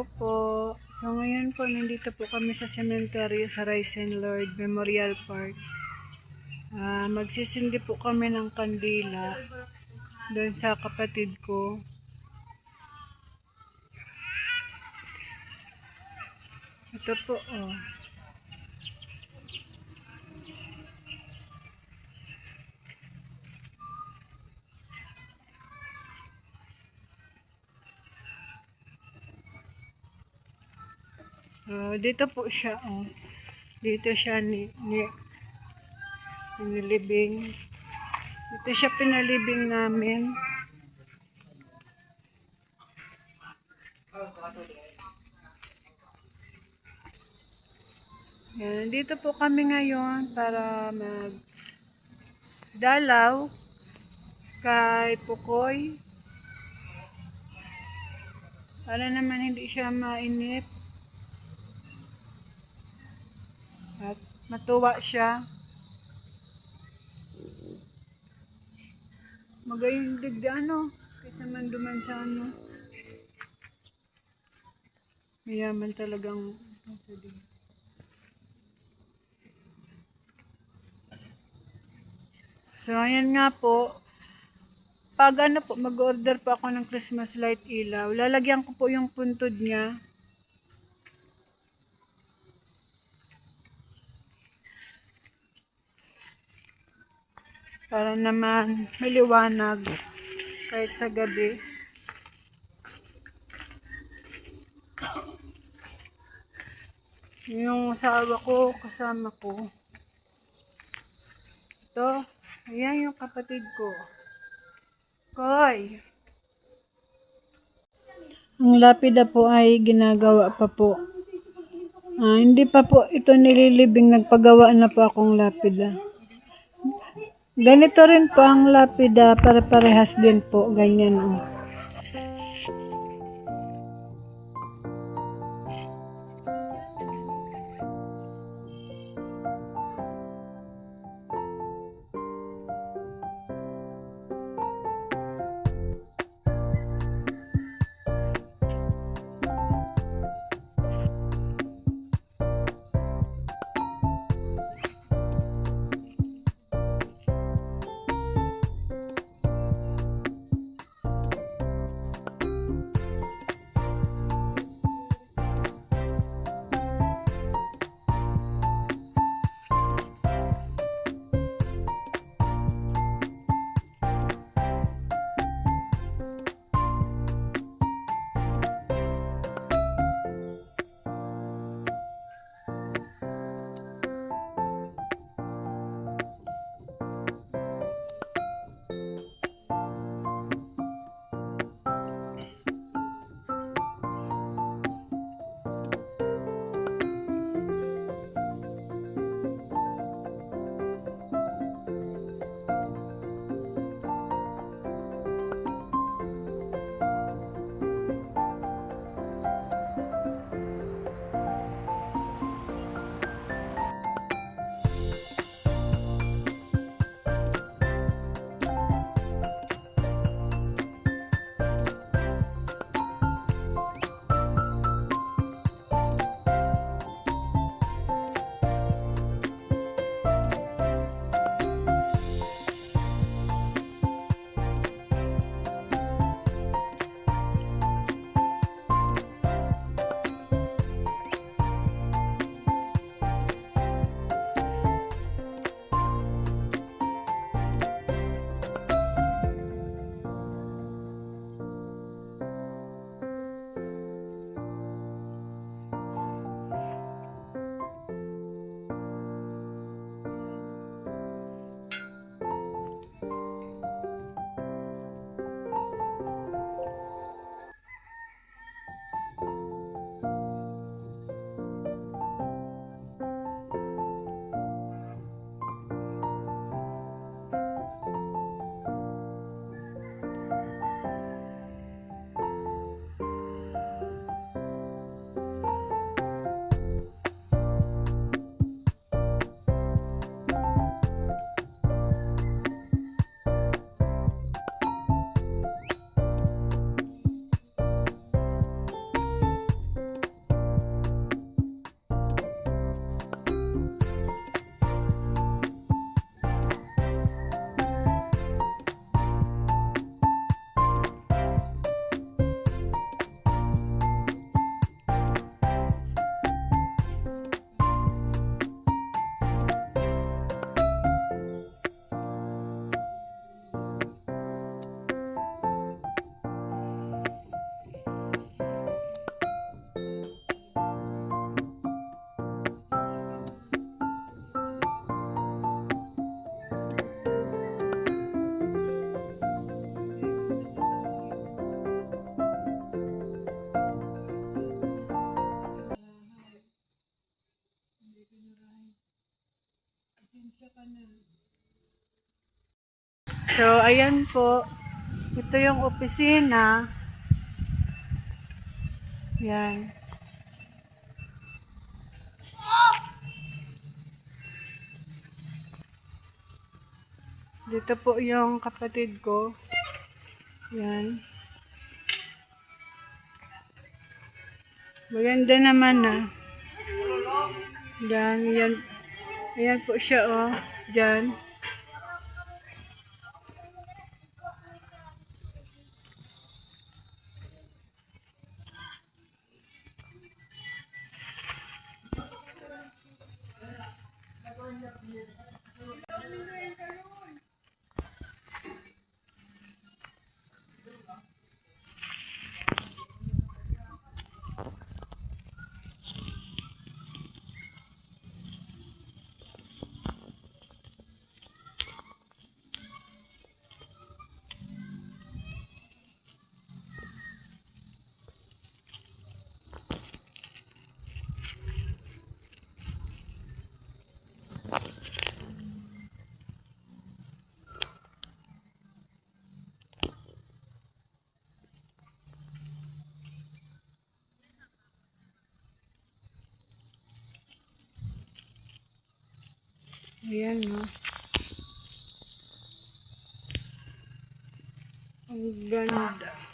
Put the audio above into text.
Hello po. So ngayon po nandito po kami sa cemetery sa Rice and Lord Memorial Park. Magsisindi po kami ng kandila doon sa kapatid ko. Ito po oh. Dito po siya oh. Dito siya pinalibing. Dito siya pinalibing namin. Yan, dito po kami ngayon para magdalaw kay Pukoy. Para naman hindi siya mainip. At matuwa siya. Magayong digdi kaysa man duman sa mayaman talagang So ayan nga po, pag po mag-order po ako ng Christmas light ilaw, lalagyan ko po yung puntod niya. Para naman maliwanag kahit sa gabi. Yung asawa ko, kasama ko. Ito, ayan yung kapatid ko. Koy! Ang lapida po ay ginagawa pa po. Hindi pa po ito nililibing, nagpagawa na po akong lapida. Ganito rin po ang lapida, pare-parehas din po, ganyan oh. So, ayan po. Ito yung opisina. Yan. Dito po yung kapatid ko. Yan. Maganda naman ah. Yan, yan. Ayan po siya oh. Diyan. Ayan oh. Ang ganda.